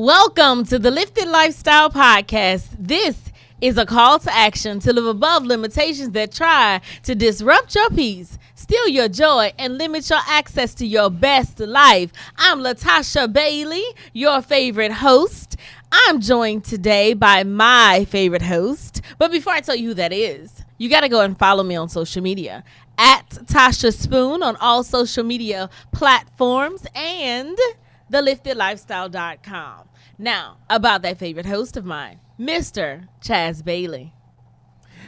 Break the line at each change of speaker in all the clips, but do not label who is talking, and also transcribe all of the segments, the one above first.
Welcome to the Lifted Lifestyle Podcast. This is a call to action to live above limitations that try to disrupt your peace, steal your joy, and limit your access to your best life. I'm Latasha Bailey, your favorite host. I'm joined today by my favorite host. But before I tell you who that is, you got to go and follow me on social media at Tasha Spoon on all social media platforms and theliftedlifestyle.com. Now, about that favorite host of mine, Mr. Chaz Bailey.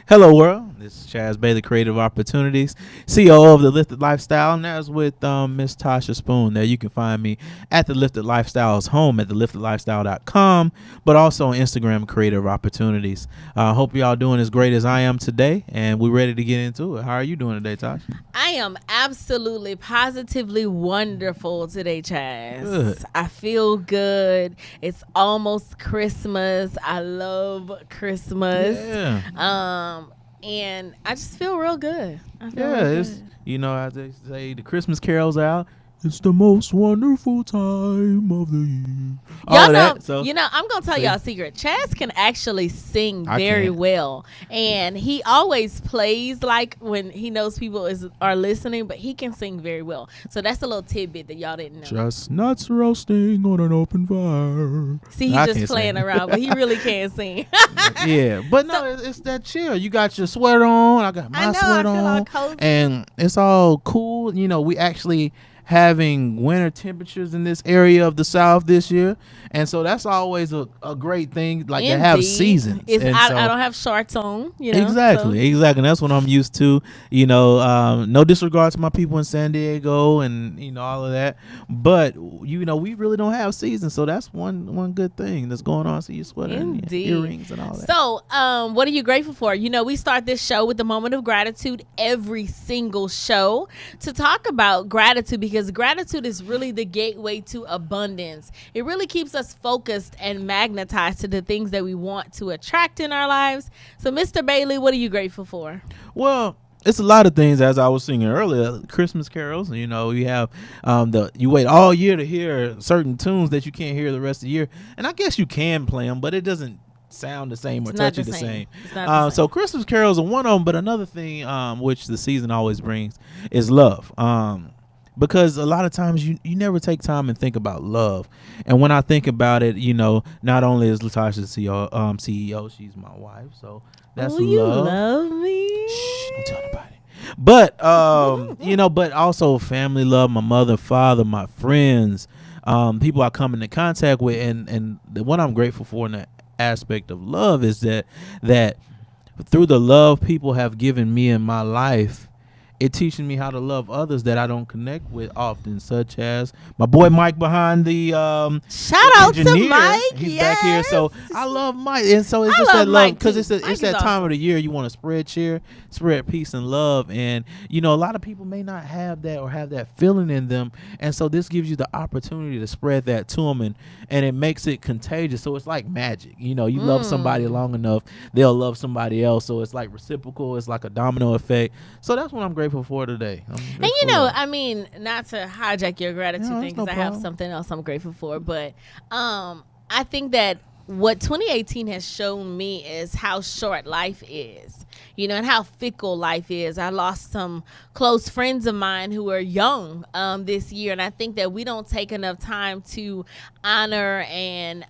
Hello, world. This is Chaz Bailey, Creative Opportunities, CEO of The Lifted Lifestyle, and that's with Miss Tasha Spoon. There you can find me at The Lifted Lifestyle's home at theliftedlifestyle.com, but also on Instagram, Creative Opportunities. Hope y'all doing as great as I am today, and we're ready to get into it. How are you doing today, Tasha?
I am absolutely, positively wonderful today, Chaz.
Good.
I feel good. It's almost Christmas. I love Christmas.
Yeah.
And I just feel real good.
It's, as they say, the Christmas carols out. It's the most wonderful time of the year.
Y'all know, I'm going to tell y'all a secret. Chaz can actually sing very well. And he always plays like when he knows people are listening, but he can sing very well. So that's a little tidbit that y'all didn't know.
Chestnuts roasting on an open fire.
See, he's just playing around, but he really can't sing.
Yeah, but no, it's that chill. You got your sweater on. I got my sweater on. And it's all cool. We actually having winter temperatures in this area of the South this year, and so that's always a great thing, like to have seasons.
I don't have shorts on,
exactly. That's what I'm used to. No disregard to my people in San Diego and all of that, but we really don't have seasons, so that's one good thing that's going on. So your sweater and your earrings and all that.
So, what are you grateful for? We start this show with the moment of gratitude every single show to talk about gratitude, because gratitude is really the gateway to abundance. It really keeps us focused and magnetized to the things that we want to attract in our lives. So, Mr. Bailey, what are you grateful for?
Well, it's a lot of things, as I was singing earlier. Christmas carols, you have you wait all year to hear certain tunes that you can't hear the rest of the year. And I guess you can play them, but it doesn't sound the same or touch you the same. So Christmas carols are one of them, but another thing which the season always brings is love. Because a lot of times you never take time and think about love. And when I think about it, not only is Latasha CEO, she's my wife. So that's love.
You love me?
Shh, don't tell nobody. But, but also family love, my mother, father, my friends, people I come into contact with. And what I'm grateful for in the aspect of love is that through the love people have given me in my life, it teaches me how to love others that I don't connect with often, such as my boy Mike behind the
shout out to Mike.
He's back here, so I love Mike, and so it's just that love, because it's that time of the year you want to spread peace and love, and a lot of people may not have that or have that feeling in them, and so this gives you the opportunity to spread that to them, and it makes it contagious. So it's like magic. You love somebody long enough, they'll love somebody else. So it's like reciprocal. It's like a domino effect. So that's what I'm grateful for today.
And not to hijack your gratitude thing, because I have something else I'm grateful for, but I think that what 2018 has shown me is how short life is, and how fickle life is. I lost some close friends of mine who were young this year, and I think that we don't take enough time to honor and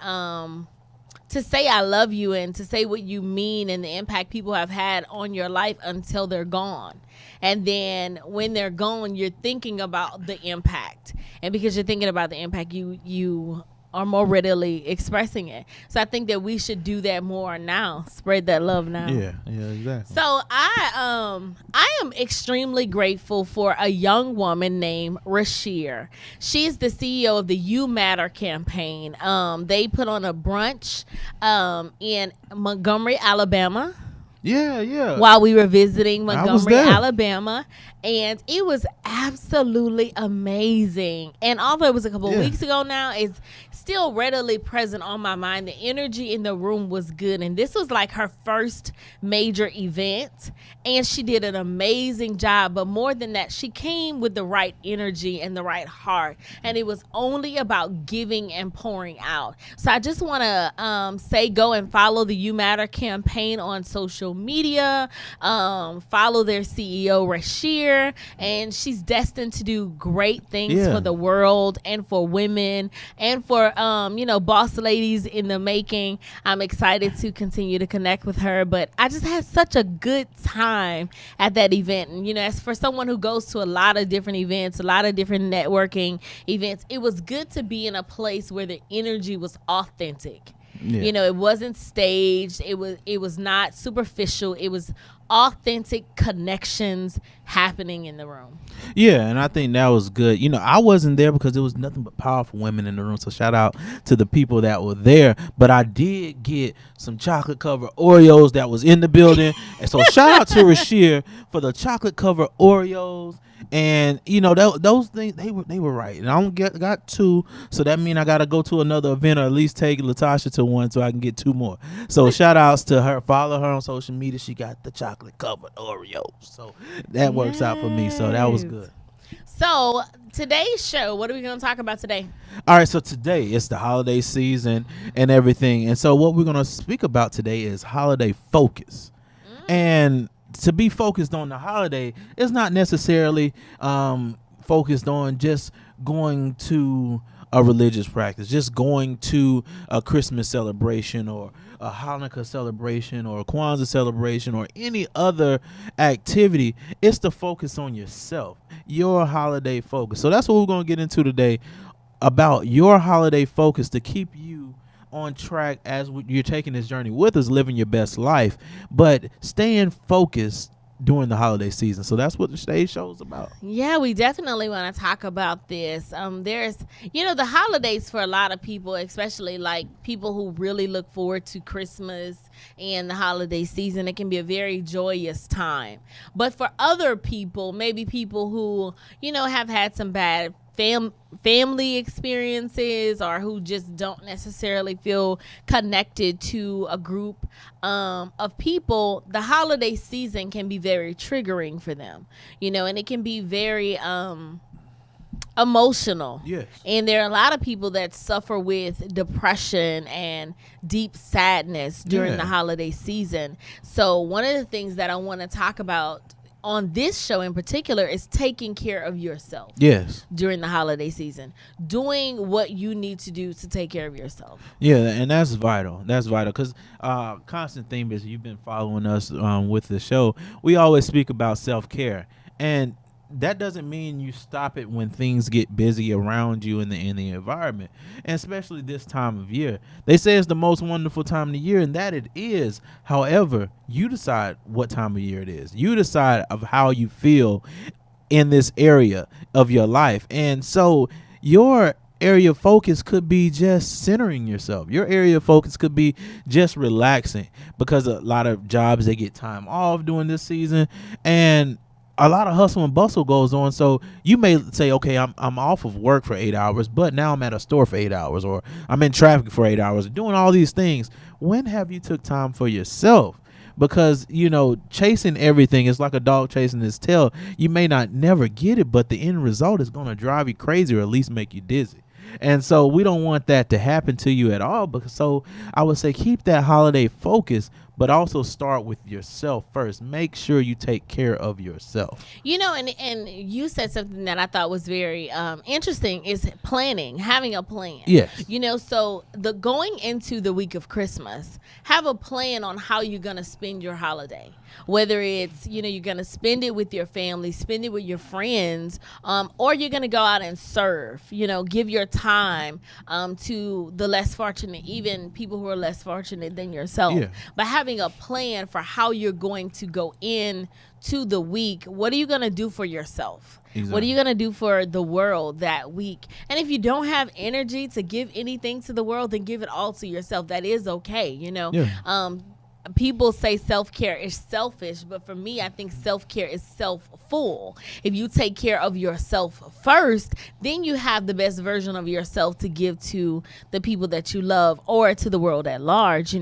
to say I love you and to say what you mean and the impact people have had on your life until they're gone. And then when they're gone, you're thinking about the impact. And because you're thinking about the impact, you are more readily expressing it. So I think that we should do that more now. Spread that love now.
Yeah, exactly.
So I am extremely grateful for a young woman named Rashir. She's the CEO of the You Matter campaign. They put on a brunch in Montgomery, Alabama.
Yeah.
While we were visiting Montgomery, Alabama. and it was absolutely amazing. And although it was a couple of weeks ago now, it's still readily present on my mind. The energy in the room was good, and this was like her first major event, and she did an amazing job. But more than that, she came with the right energy and the right heart, and it was only about giving and pouring out. So I just want to say, go and follow the You Matter campaign on social media. Follow their CEO Rashir, and she's destined to do great things for the world and for women and for boss ladies in the making. I'm excited to continue to connect with her, but I just had such a good time at that event. And as for someone who goes to a lot of different events, a lot of different networking events, it was good to be in a place where the energy was authentic. It wasn't staged. It was not superficial. It was authentic connections happening in the room.
And I think that was good. I wasn't there because there was nothing but powerful women in the room, so shout out to the people that were there. But I did get some chocolate covered Oreos that was in the building, and so shout out to Rashir for the chocolate covered Oreos. And those things, they were right, and I don't got two, so that means I gotta go to another event, or at least take Latasha to one so I can get two more. So shout outs to her. Follow her on social media. She got the chocolate covered Oreos, so that works out for me. So that was good.
So today's show, what are we going to talk about today?
All right, so today it's the holiday season and everything, and so what we're going to speak about today is holiday focus. And to be focused on the holiday is not necessarily focused on just going to a religious practice, just going to a Christmas celebration or a Hanukkah celebration or a Kwanzaa celebration or any other activity. It's the focus on yourself, your holiday focus. So that's what we're going to get into today, about your holiday focus to keep you on track as you're taking this journey with us, living your best life, but staying focused during the holiday season. So that's what today's show is about.
Yeah, we definitely want to talk about this. There's, the holidays for a lot of people, especially like people who really look forward to Christmas and the holiday season. It can be a very joyous time. But for other people, maybe people who, have had some bad family experiences, or who just don't necessarily feel connected to a group of people, the holiday season can be very triggering for them, and it can be very emotional.
Yes.
And there are a lot of people that suffer with depression and deep sadness during the holiday season. So one of the things that I want to talk about on this show in particular is taking care of yourself.
Yes.
During the holiday season, doing what you need to do to take care of yourself.
Yeah, and that's vital. That's vital because constant theme is, you've been following us with the show. We always speak about self-care, and that doesn't mean you stop it when things get busy around you in the environment, and especially this time of year. They say it's the most wonderful time of the year, and that it is. However, you decide what time of year it is. You decide of how you feel in this area of your life. And so your area of focus could be just centering yourself. Your area of focus could be just relaxing, because a lot of jobs, they get time off during this season, and a lot of hustle and bustle goes on. So you may say, okay, I'm off of work for 8 hours, but now I'm at a store for 8 hours, or I'm in traffic for 8 hours, doing all these things. When have you took time for yourself? Because, chasing everything is like a dog chasing his tail. You may not never get it, but the end result is going to drive you crazy, or at least make you dizzy. And so we don't want that to happen to you at all. So I would say keep that holiday focus, but also start with yourself first. Make sure you take care of yourself.
And you said something that I thought was very interesting, is planning, having a plan.
Yes.
So the going into the week of Christmas, have a plan on how you're going to spend your holiday. Whether it's, you're going to spend it with your family, spend it with your friends, or you're going to go out and serve, give your time to the less fortunate, even people who are less fortunate than yourself.
Yeah.
But having a plan for how you're going to go in to the week. What are you going to do for yourself? Exactly. What are you going to do for the world that week? And if you don't have energy to give anything to the world, then give it all to yourself. That is okay,
Yeah.
people say self-care is selfish, but for me, I think self-care is self-full. If you take care of yourself first, then you have the best version of yourself to give to the people that you love or to the world at large,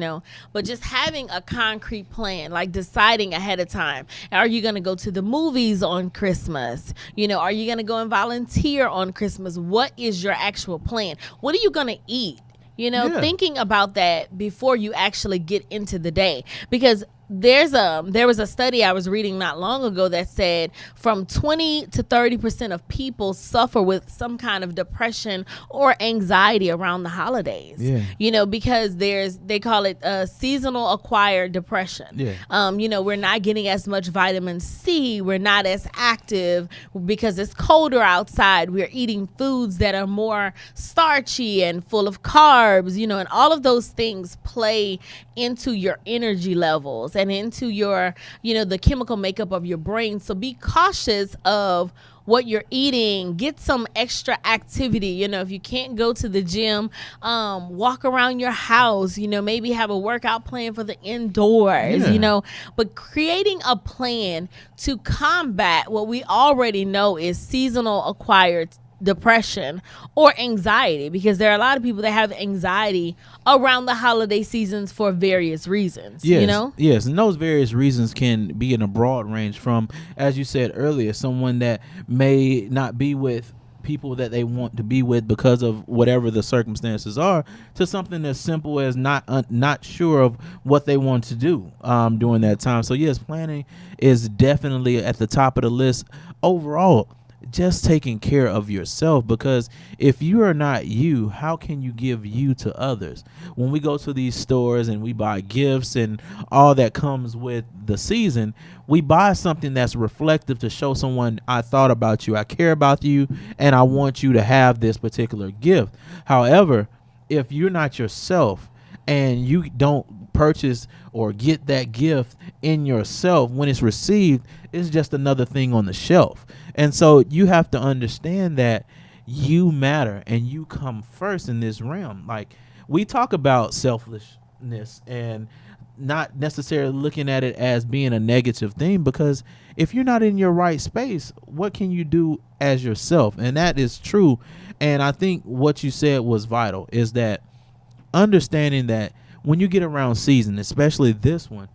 But just having a concrete plan, like deciding ahead of time, are you going to go to the movies on Christmas? Are you going to go and volunteer on Christmas? What is your actual plan? What are you going to eat? Thinking about that before you actually get into the day, because there was a study I was reading not long ago that said from 20 to 30% of people suffer with some kind of depression or anxiety around the holidays. Because they call it seasonal acquired depression. We're not getting as much vitamin C, we're not as active because it's colder outside, we're eating foods that are more starchy and full of carbs, and all of those things play into your energy levels and into your, the chemical makeup of your brain. So be cautious of what you're eating. Get some extra activity. If you can't go to the gym, walk around your house, maybe have a workout plan for the indoors, but creating a plan to combat what we already know is seasonal acquired depression or anxiety, because there are a lot of people that have anxiety around the holiday seasons for various reasons.
Yes, and those various reasons can be in a broad range from, as you said earlier, someone that may not be with people that they want to be with because of whatever the circumstances are, to something as simple as not sure of what they want to do during that time. So yes, planning is definitely at the top of the list overall. Just taking care of yourself, because if you are not you, how can you give you to others? When we go to these stores and we buy gifts and all that comes with the season, we buy something that's reflective to show someone, I thought about you, I care about you, and I want you to have this particular gift. However, if you're not yourself and you don't purchase or get that gift in yourself, when it's received, it's just another thing on the shelf. And so you have to understand that you matter and you come first in this realm. Like, we talk about selflessness and not necessarily looking at it as being a negative thing, because if you're not in your right space, what can you do as yourself? And that is true. And I think what you said was vital, is that understanding that when you get around season, especially this one,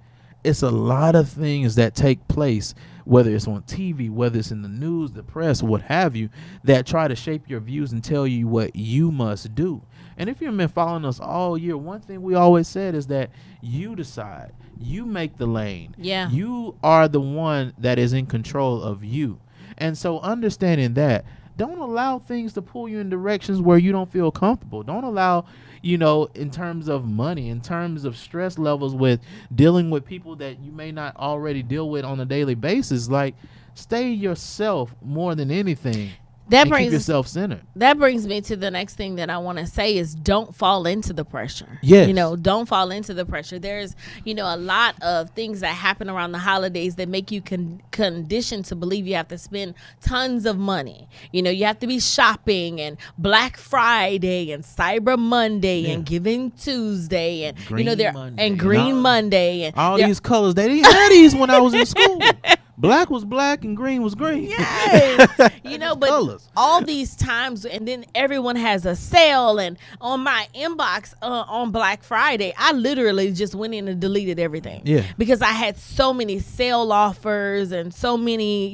it's a lot of things that take place, whether it's on TV, whether it's in the news, the press, what have you, that try to shape your views and tell you what you must do. And if you've been following us all year, one thing we always said is that you decide, you make the lane.
Yeah.
You are the one that is in control of you. And so understanding that, don't allow things to pull you in directions where you don't feel comfortable. Don't allow, in terms of money, in terms of stress levels with dealing with people that you may not already deal with on a daily basis. Like, stay yourself more than anything. Keep yourself centered.
That brings me to the next thing that I want to say is don't fall into the pressure.
Yes.
Don't fall into the pressure. There's, a lot of things that happen around the holidays that make you conditioned to believe you have to spend tons of money. You have to be shopping, and Black Friday and Cyber Monday and Giving Tuesday and Green Monday and
all these colors. They didn't have these when I was in school. Black was black and green was green.
Yes. But colors. All these times, and then everyone has a sale, and on my inbox on Black Friday, I literally just went in and deleted everything.
Yeah.
Because I had so many sale offers and so many,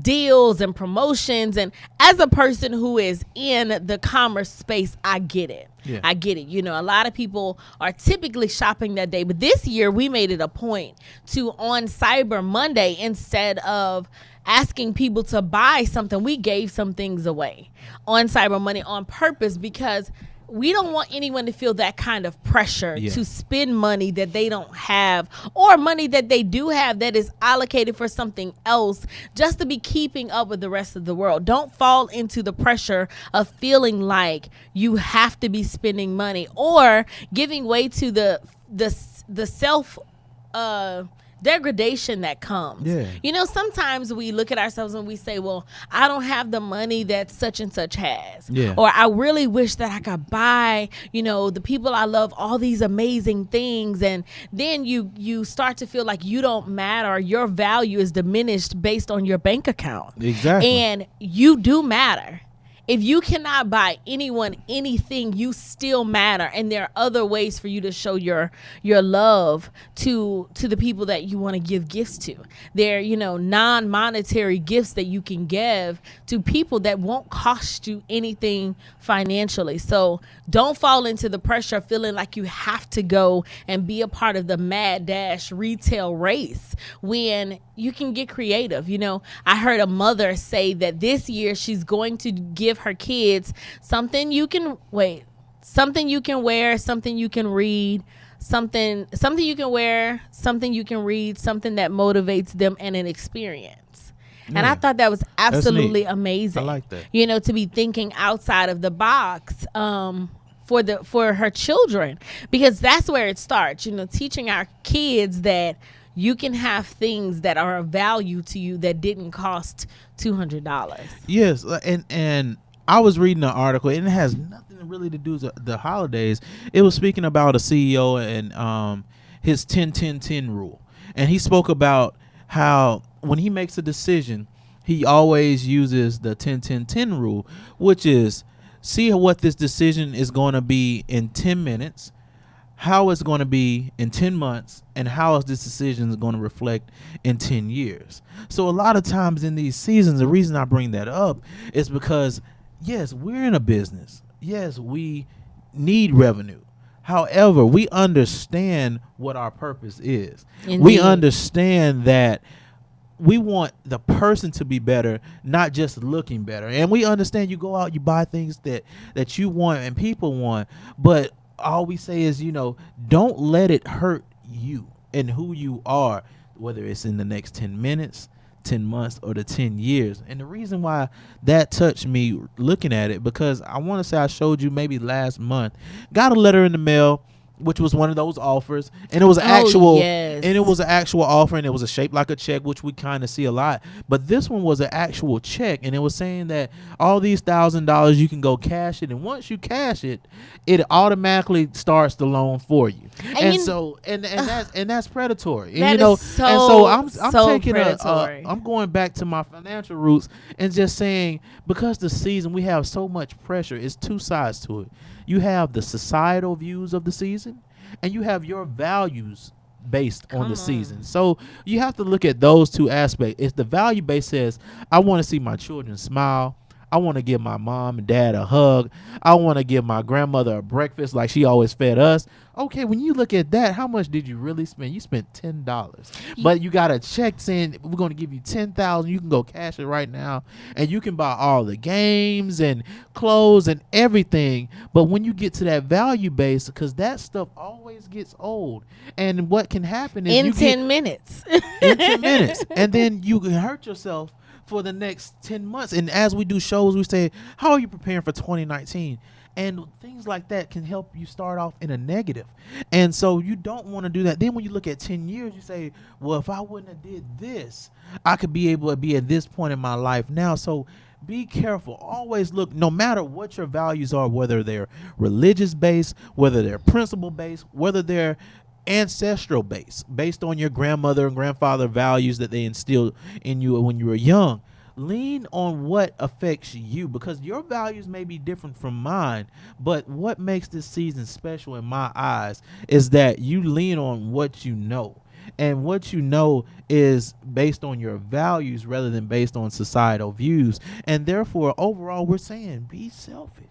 deals and promotions. And as a person who is in the commerce space, I get it.
Yeah.
I get it. A lot of people are typically shopping that day, but this year we made it a point to, on Cyber Monday, instead of asking people to buy something, we gave some things away on Cyber Monday on purpose, because we don't want anyone to feel that kind of pressure to spend money that they don't have, or money that they do have that is allocated for something else, just to be keeping up with the rest of the world. Don't fall into the pressure of feeling like you have to be spending money, or giving way to the self degradation that comes.
Yeah.
You know, sometimes we look at ourselves and we say, well, I don't have the money that such and such has.
Yeah.
Or I really wish that I could buy, you know, the people I love all these amazing things. And then you start to feel like you don't matter. Your value is diminished based on your bank account.
Exactly.
And you do matter. If you cannot buy anyone anything, you still matter. And there are other ways for you to show your love to the people that you want to give gifts to. There are, you know, non-monetary gifts that you can give to people that won't cost you anything financially. So don't fall into the pressure of feeling like you have to go and be a part of the mad dash retail race when you can get creative. You know, I heard a mother say that this year she's going to give her kids something you can wear, something you can read, something you can wear, something you can read, something that motivates them, and an experience. Yeah. And I thought that was absolutely amazing.
I like that.
You know, to be thinking outside of the box for her children, because that's where it starts. You know, teaching our kids that you can have things that are of value to you that didn't cost $200.
Yes, and I was reading an article, and it has nothing really to do with the holidays. It was speaking about a CEO and his 10-10-10 rule. And he spoke about how when he makes a decision, he always uses the 10-10-10 rule, which is see what this decision is going to be in 10 minutes, how it's going to be in 10 months, and how is this decision going to reflect in 10 years. So a lot of times in these seasons, the reason I bring that up is because, yes, we're in a business. Yes, we need revenue. However, we understand what our purpose is. Indeed. We understand that we want the person to be better, not just looking better. And we understand you go out, you buy things that you want and people want, but all we say is, you know, don't let it hurt you and who you are, whether it's in the next 10 minutes, 10 months, or the 10 years. And the reason why that touched me looking at it, because I want to say I showed you maybe last month, got a letter in the mail, which was one of those offers, and it was an actual offer, and it was shaped like a check, which we kind of see a lot. But this one was an actual check, and it was saying that all these $1,000 you can go cash it, and once you cash it, it automatically starts the loan for you. And that's predatory. And, I'm going back to my financial roots and just saying, because the season we have so much pressure, it's two sides to it. You have the societal views of the season, and you have your values based on the season. So you have to look at those two aspects. If the value base says, I want to see my children smile, I want to give my mom and dad a hug, I want to give my grandmother a breakfast like she always fed us. Okay, when you look at that, how much did you really spend? You spent $10, but you got a check saying we're going to give you $10,000. You can go cash it right now, and you can buy all the games and clothes and everything. But when you get to that value base, because that stuff always gets old, and what can happen is
in 10 minutes,
and then you can hurt yourself for the next 10 months. And as we do shows, we say, how are you preparing for 2019? And things like that can help you start off in a negative. And so you don't want to do that. Then when you look at 10 years, you say, well, if I wouldn't have did this, I could be able to be at this point in my life now. So be careful. Always look, no matter what your values are, whether they're religious based, whether they're principle based, whether they're ancestral based on your grandmother and grandfather values that they instilled in you when you were young. Lean on what affects you, because your values may be different from mine, but what makes this season special in my eyes is that you lean on what you know, and what you know is based on your values rather than based on societal views. And therefore, overall, we're saying be selfish.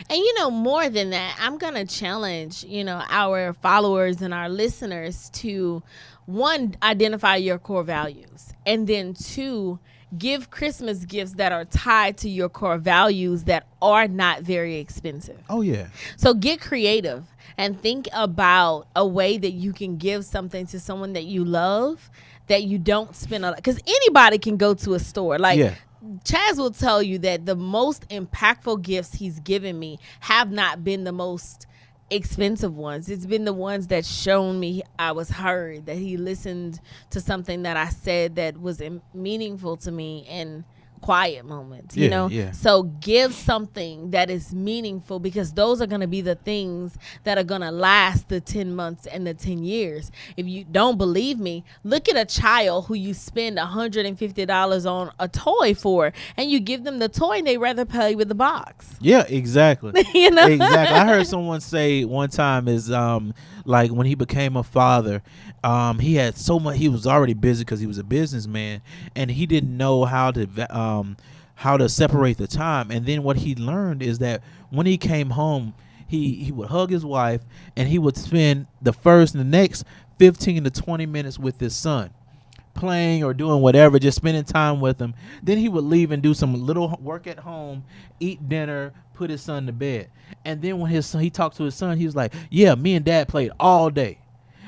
And, you know, more than that, I'm going to challenge, you know, our followers and our listeners to, one, identify your core values, and then two, give Christmas gifts that are tied to your core values that are not very expensive.
Oh, yeah.
So get creative and think about a way that you can give something to someone that you love that you don't spend a lot. Because anybody can go to a store. Like, yeah. Chaz will tell you that the most impactful gifts he's given me have not been the most expensive ones. It's been the ones that shown me I was heard, that he listened to something that I said that was meaningful to me in quiet moments, you know?
Yeah.
So give something that is meaningful, because those are going to be the things that are going to last the 10 months and the 10 years. If you don't believe me, look at a child who you spend $150 on a toy for, and you give them the toy and they rather play with the box.
Yeah, exactly.
You know?
Exactly. I heard someone say one time is like when he became a father, he had so much. He was already busy because he was a businessman, and he didn't know how to separate the time. And then what he learned is that when he came home, he would hug his wife, and he would spend the next 15 to 20 minutes with his son, playing or doing whatever, just spending time with him. Then he would leave and do some little work at home, eat dinner, put his son to bed. And then when he talked to his son, he was like, yeah, me and dad played all day.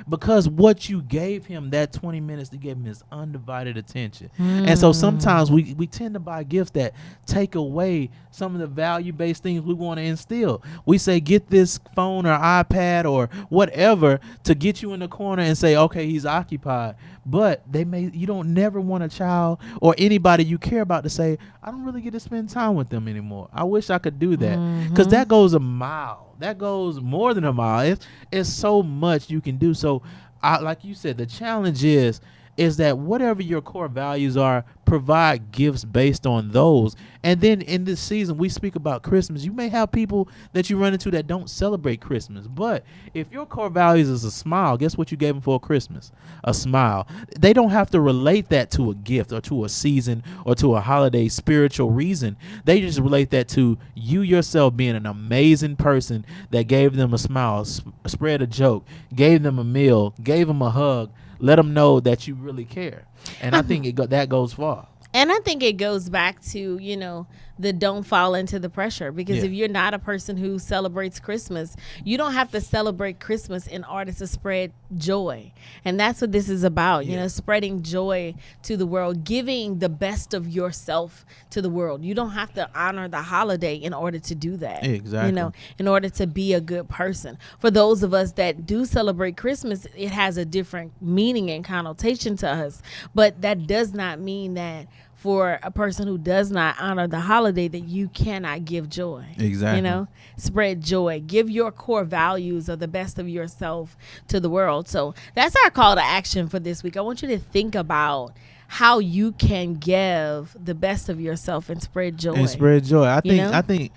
Because what you gave him, that 20 minutes, you gave him his undivided attention. And so sometimes we tend to buy gifts that take away some of the value-based things we want to instill. We say, get this phone or iPad or whatever to get you in the corner and say, okay, he's occupied. But you don't never want a child or anybody you care about to say, I don't really get to spend time with them anymore. I wish I could do that. Because that goes a mile. That goes more than a mile. It's so much you can do. So, like you said, the challenge is that whatever your core values are, provide gifts based on those. And then in this season, we speak about Christmas. You may have people that you run into that don't celebrate Christmas. But if your core values is a smile, guess what you gave them for Christmas? A smile. They don't have to relate that to a gift or to a season or to a holiday spiritual reason. They just relate that to you yourself being an amazing person that gave them a smile, spread a joke, gave them a meal, gave them a hug. Let them know that you really care. And I think that goes far.
And I think it goes back to, you know, the don't fall into the pressure. Because if you're not a person who celebrates Christmas, you don't have to celebrate Christmas in order to spread joy. And that's what this is about, you know, spreading joy to the world, giving the best of yourself to the world. You don't have to honor the holiday in order to do that.
Exactly.
You know, in order to be a good person. For those of us that do celebrate Christmas, it has a different meaning and connotation to us. But that does not mean that for a person who does not honor the holiday that you cannot give joy.
Exactly.
You know, spread joy. Give your core values or the best of yourself to the world. So that's our call to action for this week. I want you to think about how you can give the best of yourself and spread joy.
And spread joy. I think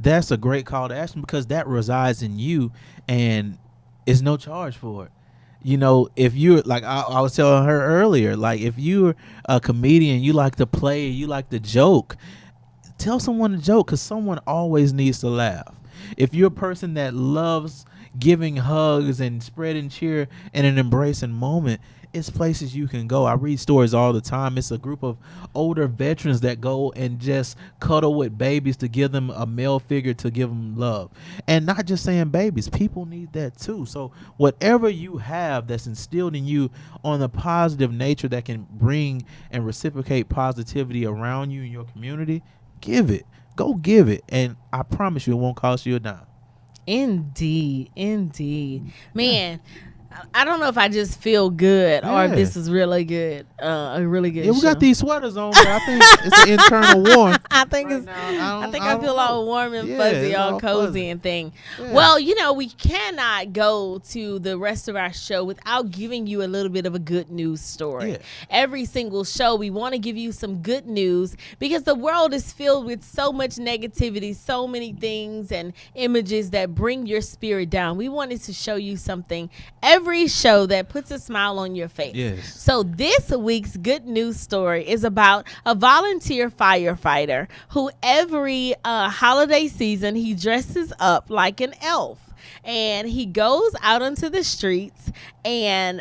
that's a great call to action because that resides in you and is no charge for it. You know, if you're like I was telling her earlier, like if you're a comedian, you like to play, you like to joke, tell someone to joke because someone always needs to laugh. If you're a person that loves giving hugs and spreading cheer in an embracing moment, it's places you can go. I read stories all the time. It's a group of older veterans that go and just cuddle with babies to give them a male figure to give them love. And not just saying babies, people need that too. So whatever you have that's instilled in you on a positive nature that can bring and reciprocate positivity around you in your community, give it. Go give it. And I promise you it won't cost you a dime.
Indeed. Man, I don't know if I just feel good or if this is really good, a really good show.
We got these sweaters on, but I think it's an internal warmth.
I think I feel all warm and fuzzy, all cozy fuzzy and thing. Yeah. Well, you know, we cannot go to the rest of our show without giving you a little bit of a good news story. Yeah. Every single show, we want to give you some good news because the world is filled with so much negativity, so many things and images that bring your spirit down. We wanted to show you something every show that puts a smile on your face.
Yes.
So this week's good news story is about a volunteer firefighter who every holiday season he dresses up like an elf. And he goes out onto the streets and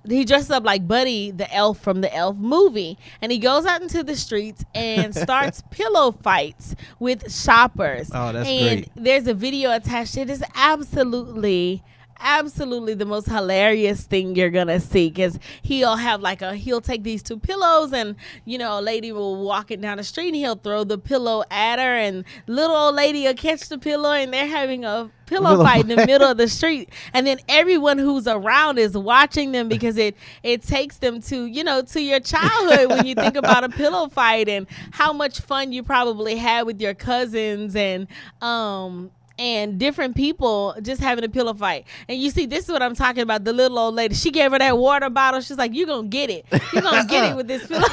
he dresses up like Buddy the elf from the Elf movie. And he goes out into the streets and starts pillow fights with shoppers.
Oh, that's
and
great.
There's a video attached. It is absolutely absolutely the most hilarious thing you're gonna see, because he'll take these two pillows, and a lady will walk it down the street and he'll throw the pillow at her, and little old lady will catch the pillow, and they're having a pillow fight in the middle of the street, and then everyone who's around is watching them, because it takes them to to your childhood when you think about a pillow fight and how much fun you probably had with your cousins and different people just having a pillow fight. And you see, this is what I'm talking about. The little old lady, she gave her that water bottle. She's like, "You gonna get it. You gonna get it with this pillow."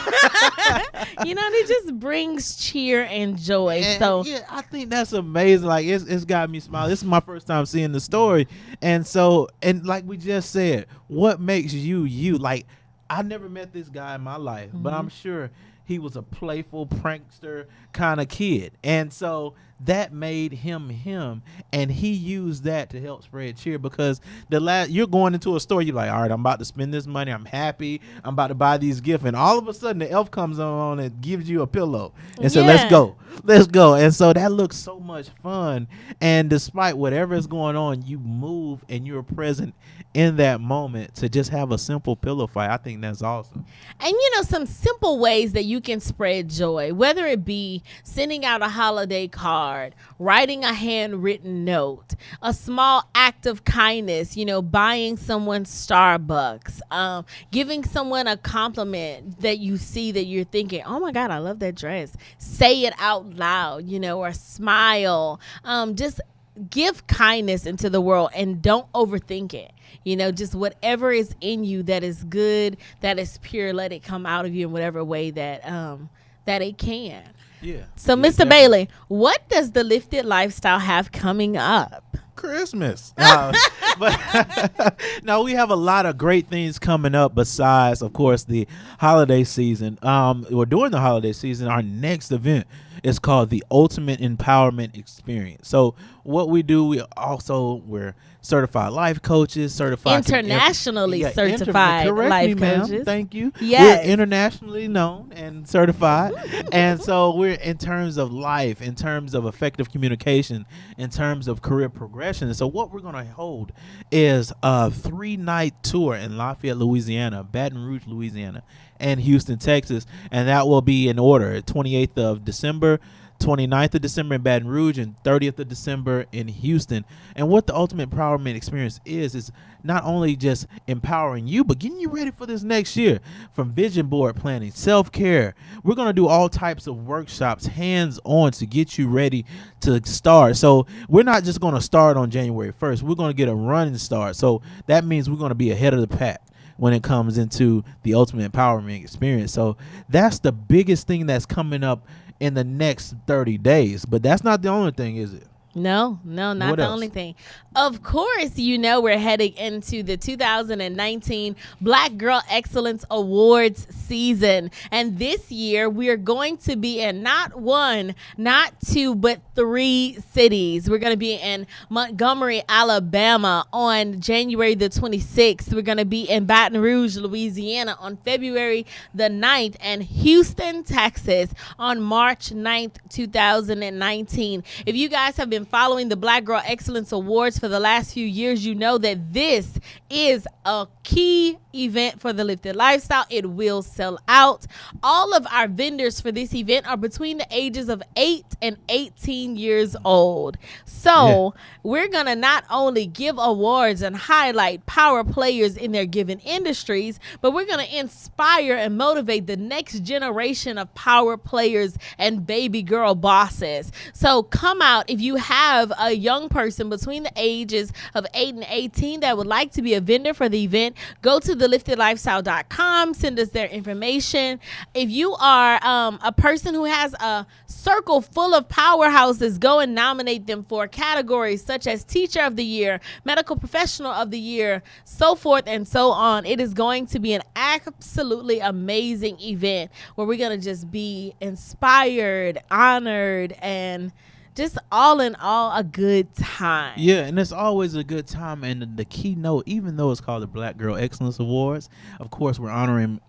It just brings cheer and joy. So
yeah, I think that's amazing. Like it's got me smiling. This is my first time seeing the story, and like we just said, what makes you? Like, I never met this guy in my life, but I'm sure he was a playful prankster kind of kid, and so that made him, and he used that to help spread cheer. Because you're going into a store, you're like, all right, I'm about to spend this money, I'm happy, I'm about to buy these gifts, and all of a sudden the elf comes on and gives you a pillow and says, let's go. And so that looks so much fun, and despite whatever is going on, you move and you're present in that moment to just have a simple pillow fight. I think that's awesome.
And some simple ways that you can spread joy, whether it be sending out a holiday card, writing a handwritten note, a small act of kindness, buying someone Starbucks, giving someone a compliment that you see that you're thinking, oh my God, I love that dress. Say it out loud, or smile. Just give kindness into the world and don't overthink it. Just whatever is in you that is good, that is pure, let it come out of you in whatever way that it can.
Yeah.
So, Mr.
Definitely.
Bailey, what does the Lifted Lifestyle have coming up?
Christmas. But no, we have a lot of great things coming up besides, of course, the holiday season. During the holiday season, our next event is called the Ultimate Empowerment Experience. So what we do, we're certified life coaches,
internationally certified life coaches.
Thank you.
Yes.
We're internationally known and certified. And so we're in terms of life, in terms of effective communication, in terms of career progression. And so what we're going to hold is a 3-night tour in Lafayette, Louisiana, Baton Rouge, Louisiana, and Houston, Texas. And that will be in order: 28th of December, 29th of December in Baton Rouge, and 30th of December in Houston. And what the Ultimate Empowerment Experience is not only just empowering you, but getting you ready for this next year. From vision board planning, self-care, we're going to do all types of workshops, hands-on, to get you ready to start. So we're not just going to start on January 1st. We're going to get a running start. So that means we're going to be ahead of the pack when it comes into the Ultimate Empowerment Experience. So that's the biggest thing that's coming up in the next 30 days. But that's not the only thing, is it?
No, not
What
the
else?
only thing. Of course, we're heading into the 2019 Black Girl Excellence Awards season. And this year, we are going to be in not one, not two, but 3 cities. We're going to be in Montgomery, Alabama on January the 26th. We're going to be in Baton Rouge, Louisiana on February the 9th, and Houston, Texas on March 9th, 2019. If you guys have been following the Black Girl Excellence Awards for the last few years, you know that this is a key event for the Lifted Lifestyle. It will sell out. All of our vendors for this event are between the ages of 8 and 18 years old. So we're going to not only give awards and highlight power players in their given industries, but we're going to inspire and motivate the next generation of power players and baby girl bosses. So come out if you have a young person between the ages of 8 and 18 that would like to be a vendor for the event. Go to theliftedlifestyle.com, send us their information. If you are a person who has a circle full of powerhouses, go and nominate them for categories such as Teacher of the Year, Medical Professional of the Year, so forth and so on. It is going to be an absolutely amazing event where we're going to just be inspired, honored, and just all in all, a good time.
Yeah, and it's always a good time. And the keynote, even though it's called the Black Girl Excellence Awards, of course, we're honoring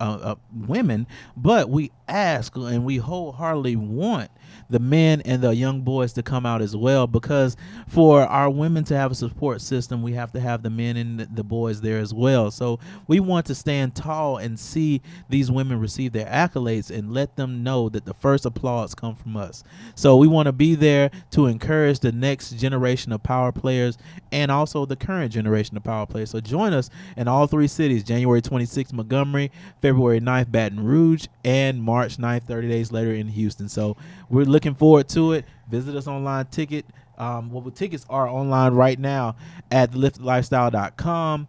women, but we ask and we wholeheartedly want the men and the young boys to come out as well, because for our women to have a support system, we have to have the men and the boys there as well. So we want to stand tall and see these women receive their accolades and let them know that the first applause come from us. So we want to be there to encourage the next generation of power players and also the current generation of power players. So join us in all three cities: January 26th, Montgomery, February 9th, Baton Rouge, and March 9th, 30 days later in Houston. So we're looking forward to it. Visit us online. Tickets are online right now at theliftedlifestyle.com.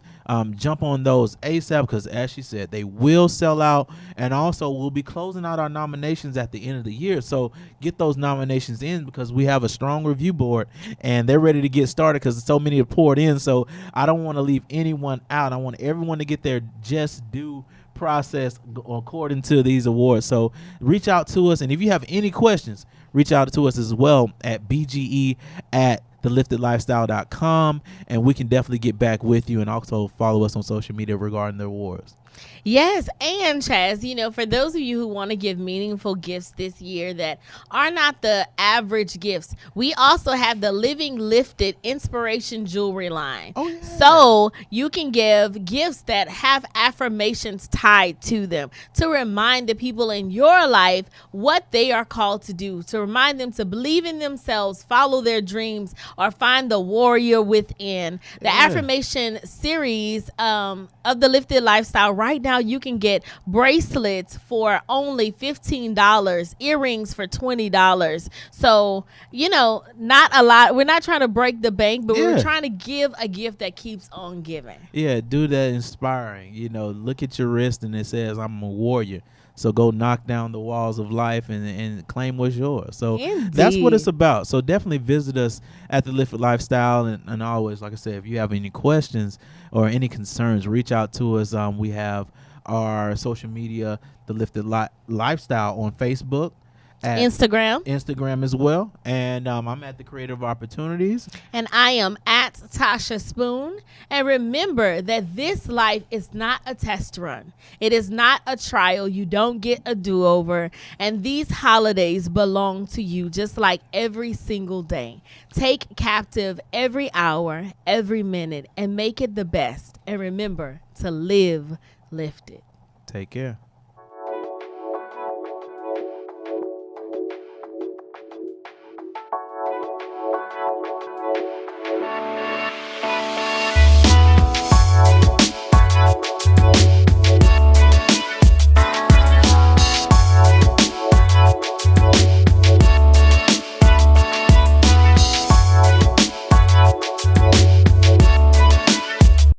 Jump on those ASAP, because as she said, they will sell out. And also, we'll be closing out our nominations at the end of the year. So get those nominations in, because we have a strong review board and they're ready to get started, because so many have poured in. So I don't want to leave anyone out. I want everyone to get their just due process according to these awards. So reach out to us, and if you have any questions, reach out to us as well at bge@theliftedlifestyle.com, and we can definitely get back with you, and also follow us on social media regarding the awards.
Yes, and Chaz, for those of you who want to give meaningful gifts this year that are not the average gifts, we also have the Living Lifted Inspiration Jewelry line.
Oh, yeah.
So you can give gifts that have affirmations tied to them to remind the people in your life what they are called to do, to remind them to believe in themselves, follow their dreams, or find the warrior within. The affirmation series of the Lifted Lifestyle, right now you can get bracelets for only $15, earrings for $20. So, not a lot. We're not trying to break the bank, but we're trying to give a gift that keeps on giving.
Yeah, do that inspiring. Look at your wrist and it says, I'm a warrior. So go knock down the walls of life and claim what's yours. So that's what it's about. So definitely visit us at the Lifted Lifestyle. And always, like I said, if you have any questions or any concerns, reach out to us. We have our social media, the Lifted Lifestyle, on Facebook, at Instagram as well. And I'm at the Creative Opportunities,
and I am at Tasha Spoon. And remember that this life is not a test run. It is not a trial. You don't get a do-over, and these holidays belong to you, just like every single day. Take captive every hour, every minute, and make it the best. And remember to live lifted.
Take care.